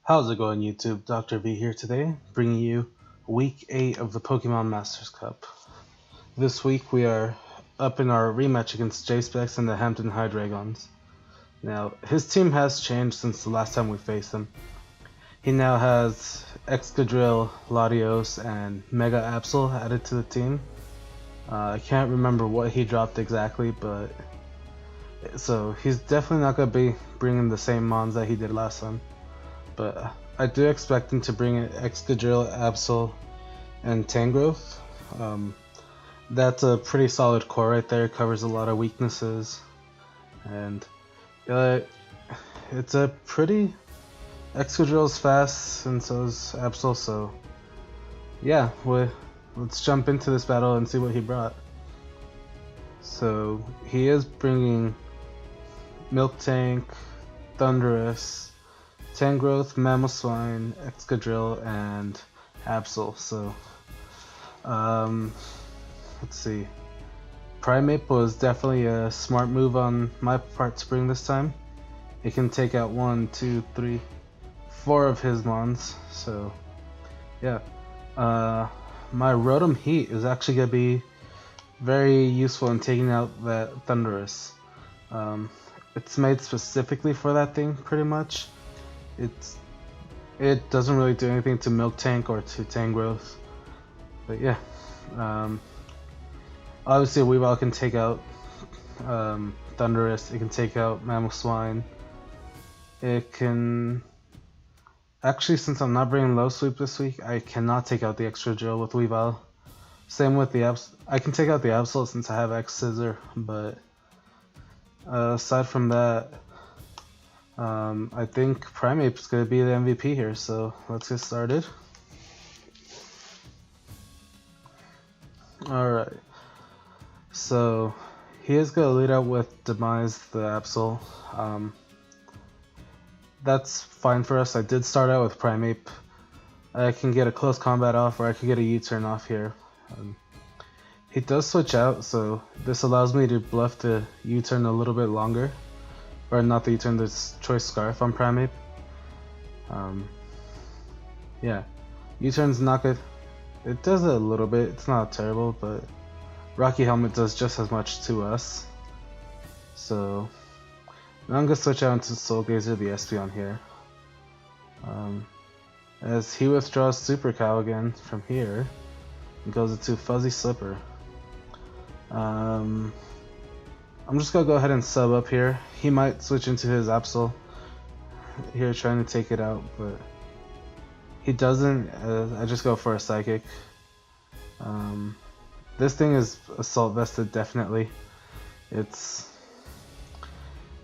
How's it going, YouTube? Dr. V here today, bringing you Week 8 of the Pokemon Masters Cup. This week we are up in our rematch against Jspecks and the Hampden Hydreigons. Now, his team has changed since the last time we faced him. He now has Excadrill, Latios, and Mega Absol added to the team. I can't remember what he dropped exactly, but so he's definitely not going to be bringing the same mons that he did last time. But I do expect him to bring in Excadrill, Absol, and Tangrowth. That's a pretty solid core right there. It covers a lot of weaknesses, and it's a pretty. Excadrill's fast, and so is Absol. So yeah, let's jump into this battle and see what he brought. So he is bringing Miltank, Thundurus, Tangrowth, Mamoswine, Excadrill, and Absol. So, let's see. Primeape was definitely a smart move on my part to bring this time. It can take out 1, 2, 3, 4 of his mons. So, yeah. My Rotom Heat is actually going to be very useful in taking out that Thundurus. It's made specifically for that thing, pretty much. It doesn't really do anything to Miltank or to Tangrowth, but yeah. Obviously, Weavile can take out Thundurus. It can take out Mamoswine. It can actually, since I'm not bringing Low Sweep this week, I cannot take out the Excadrill with Weavile. Same with the I can take out the Absol since I have X Scissor, but aside from that. I think Primeape is going to be the MVP here, so let's get started. Alright, so he is going to lead out with Demise the Absol. That's fine for us. I did start out with Primeape. I can get a close combat off, or I could get a U-turn off here. He does switch out, so this allows me to bluff the U-turn a little bit longer. Or not the U-turn, the Choice Scarf on Primeape. Yeah, U-turn's not good. It does a little bit, it's not terrible, but Rocky Helmet does just as much to us. So now I'm gonna switch out into Soul Gazer, the Espeon here. As he withdraws Super Cow again from here, and goes into Fuzzy Slipper. I'm just gonna go ahead and sub up here. He might switch into his Absol here, trying to take it out, but he doesn't. I just go for a Psychic. This thing is Assault Vested, definitely.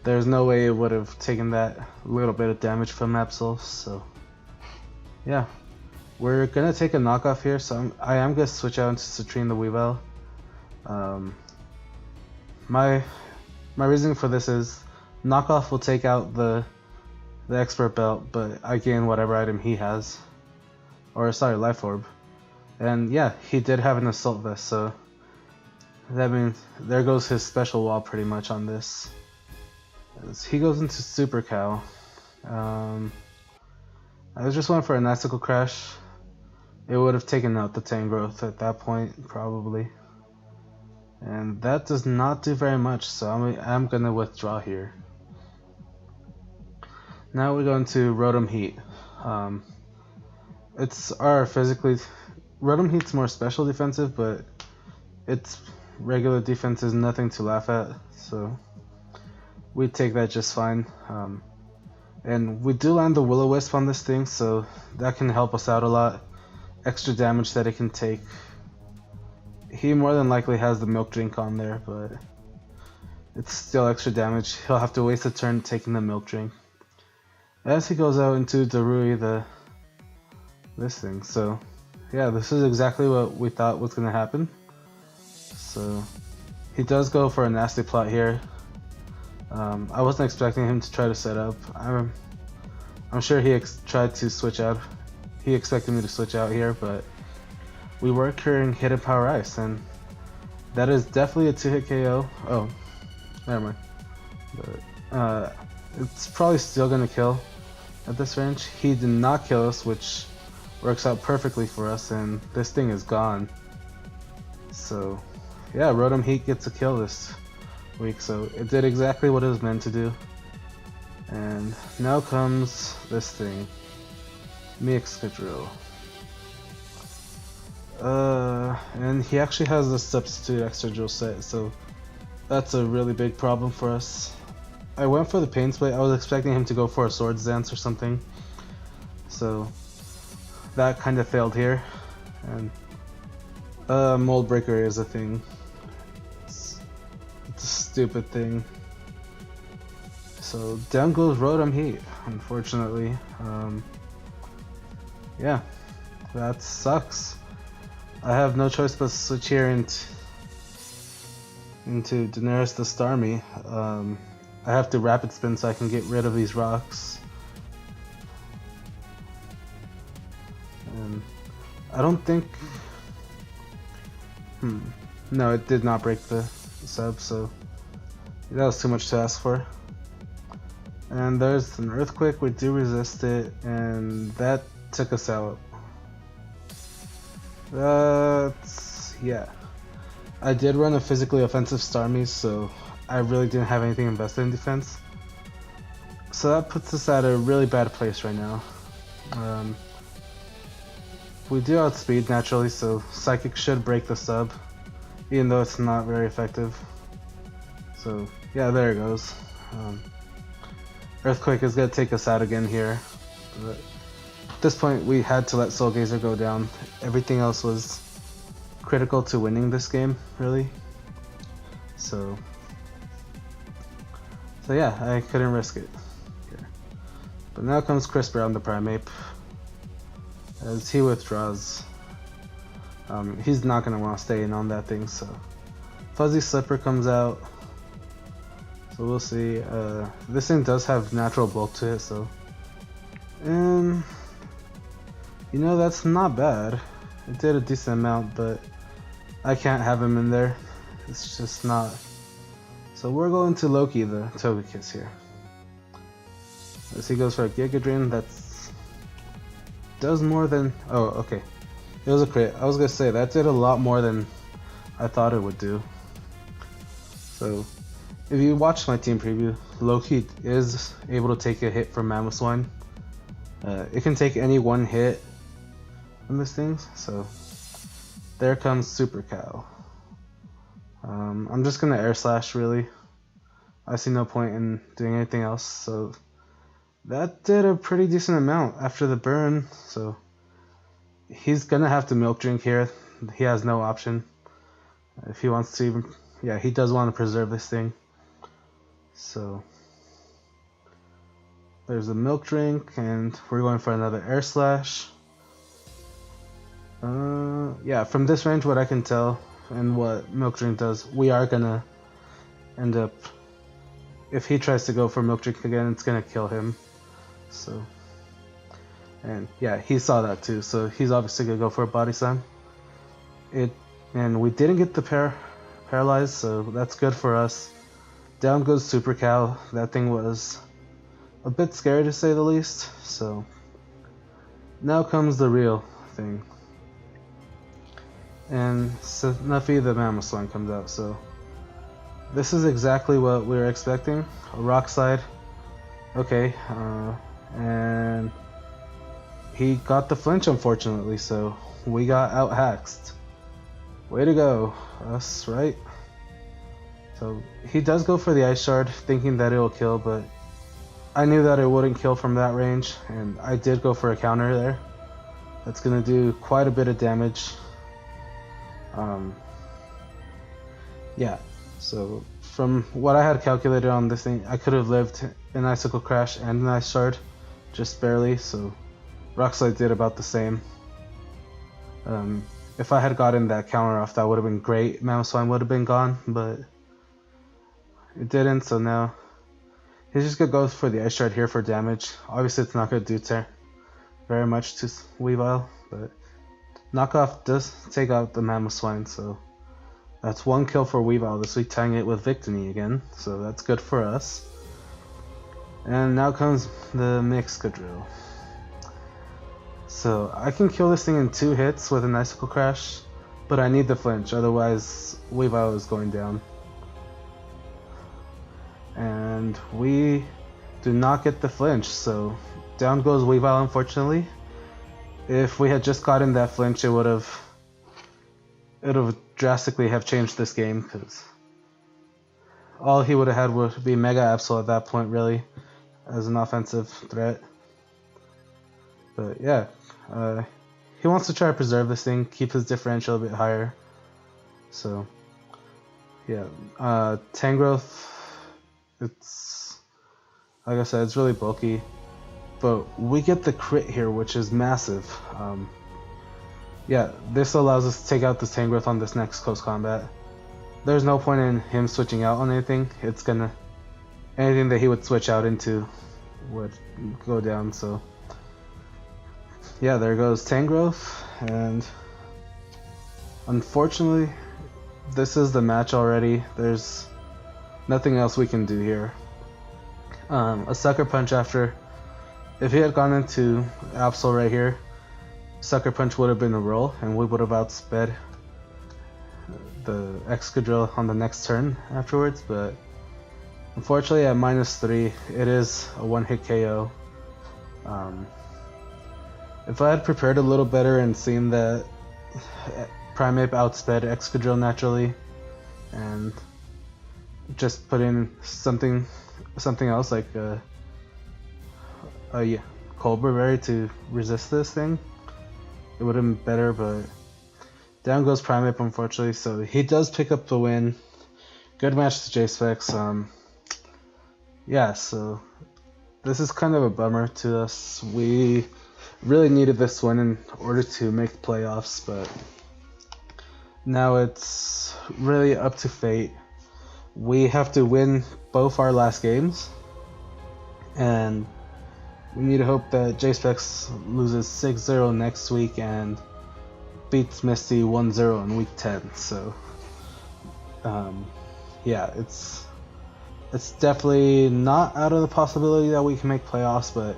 There's no way it would have taken that little bit of damage from Absol, so yeah. We're gonna take a knockoff here, so I am gonna switch out into Citrine the Weavile. My reasoning for this is knockoff will take out the expert belt, but I gain whatever item he has, or sorry, life orb. And yeah, he did have an assault vest, so that means there goes his special wall pretty much on this. As he goes into Super Cow. I was just went for an Icicle Crash. It would have taken out the Tangrowth at that point, probably. And that does not do very much, so I'm gonna withdraw here. Now we're going to Rotom Heat. It's our Rotom Heat's more special defensive, but its regular defense is nothing to laugh at, so we take that just fine. And we do land the Will-O-Wisp on this thing, so that can help us out a lot. Extra damage that it can take. He more than likely has the Milk Drink on there, but it's still extra damage. He'll have to waste a turn taking the Milk Drink. As he goes out into Darui, this thing. So yeah, this is exactly what we thought was gonna happen. So he does go for a nasty plot here. I wasn't expecting him to try to set up. I'm sure he tried to switch out. He expected me to switch out here, but we were carrying Hidden Power Ice, and that is definitely a 2-hit KO. Oh, never mind. But it's probably still gonna kill. at this range. He did not kill us, which works out perfectly for us, and this thing is gone. So yeah, Rotom Heat gets a kill this week, so it did exactly what it was meant to do. And now comes this thing, Mixcadrill. And he actually has the substitute extra drill set, so that's a really big problem for us. I went for the Pain Split. I was expecting him to go for a Swords Dance or something, so that kind of failed here. And Mold Breaker is a thing. It's a stupid thing. So down goes Rotom Heat, unfortunately. Yeah, that sucks. I have no choice but to switch here into Daenerys the Starmie. I have to Rapid Spin so I can get rid of these rocks. And I don't think... No, it did not break the sub, so that was too much to ask for. And there's an Earthquake, we do resist it, and that took us out. Yeah. I did run a physically offensive Starmie, so I really didn't have anything invested in defense. So that puts us at a really bad place right now. We do outspeed naturally, so Psychic should break the sub, even though it's not very effective. So yeah, there it goes. Earthquake is gonna take us out again here. But at this point, we had to let Soul Gazer go down. Everything else was critical to winning this game, really. So yeah, I couldn't risk it here. But now comes Chris Brown, the Primeape. As he withdraws, he's not going to want to stay in on that thing, so Fuzzy Slipper comes out. So we'll see. This thing does have natural bulk to it, so... And... You know, that's not bad. It did a decent amount, but I can't have him in there. It's just not... So we're going to Loki, the Togekiss here. As he goes for a Giga Drain, that's... does more than... Oh, okay. It was a crit. I was gonna say, that did a lot more than I thought it would do. So, if you watch my team preview, Loki is able to take a hit from Mamoswine. It can take any one hit from this thing, so... There comes Super Cow. I'm just gonna Air Slash, really. I see no point in doing anything else, so... That did a pretty decent amount after the burn, so... He's gonna have to Milk Drink here. He has no option. If he wants to even... Yeah, he does want to preserve this thing. So... There's a Milk Drink, and we're going for another Air Slash. Yeah, from this range, what I can tell, and what Milk Drink does, we are gonna end up... If he tries to go for Milk Drink again, it's gonna kill him. So... And yeah, he saw that too, so he's obviously gonna go for a Body Slam. And we didn't get the paralyzed, so that's good for us. Down goes Super Cow. That thing was a bit scary to say the least, so now comes the real thing. And Snuffy the Mamoswine comes out, so this is exactly what we were expecting. A Rock Slide. Okay, and he got the flinch, unfortunately, so we got out-haxed. Way to go, us, right? So he does go for the Ice Shard, thinking that it'll kill, but I knew that it wouldn't kill from that range, and I did go for a counter there. That's gonna do quite a bit of damage. Yeah, so from what I had calculated on this thing, I could have lived an Icicle Crash and an Ice Shard, just barely, so Rock Slide did about the same. If I had gotten that counter off, that would have been great. Mamoswine would have been gone, but it didn't, so now he's just gonna go for the Ice Shard here for damage. Obviously it's not gonna do very much to Weavile, but Knockoff does take out the Mamoswine, so that's one kill for Weavile this week, tying it with Victini again, so that's good for us. And now comes the Mixcadrill. So I can kill this thing in 2 hits with an Icicle Crash, but I need the flinch, otherwise Weavile is going down. And we do not get the flinch, so down goes Weavile, unfortunately. If we had just gotten that flinch, it would have drastically have changed this game, because all he would have had would be Mega Absol at that point, really, as an offensive threat. But yeah, he wants to try to preserve this thing, keep his differential a bit higher. So yeah, Tangrowth, it's, like I said, it's really bulky. But we get the crit here, which is massive. Yeah, this allows us to take out this Tangrowth on this next close combat. There's no point in him switching out on anything. It's gonna, anything that he would switch out into would go down. So yeah, there goes Tangrowth, and unfortunately, this is the match already. There's nothing else we can do here. A Sucker Punch after. If he had gone into Absol right here, Sucker Punch would have been a roll, and we would have outsped the Excadrill on the next turn afterwards, but unfortunately at -3, it is a 1-hit KO. If I had prepared a little better and seen that Primeape outsped Excadrill naturally, and just put in something else like Colbur Berry to resist this thing, it would have been better, but down goes Primeape, unfortunately, so he does pick up the win. Good match to Jspecks. Yeah, so this is kind of a bummer to us. We really needed this win in order to make playoffs, but now it's really up to fate. We have to win both our last games, and we need to hope that Jspecks loses 6-0 next week and beats Misty 1-0 in week 10. So yeah, it's definitely not out of the possibility that we can make playoffs, but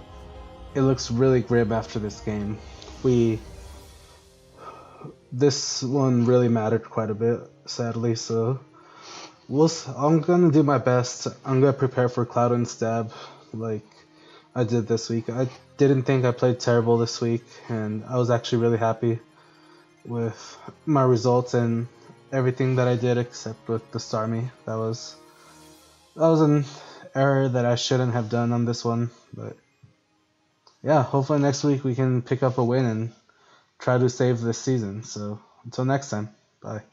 it looks really grim after this game. This one really mattered quite a bit, sadly, so I'm gonna do my best. I'm gonna prepare for Cloud and Stab like I did this week. I didn't think I played terrible this week, and I was actually really happy with my results and everything that I did except with the Starmie. That was an error that I shouldn't have done on this one, but yeah, hopefully next week we can pick up a win and try to save this season. So until next time, bye.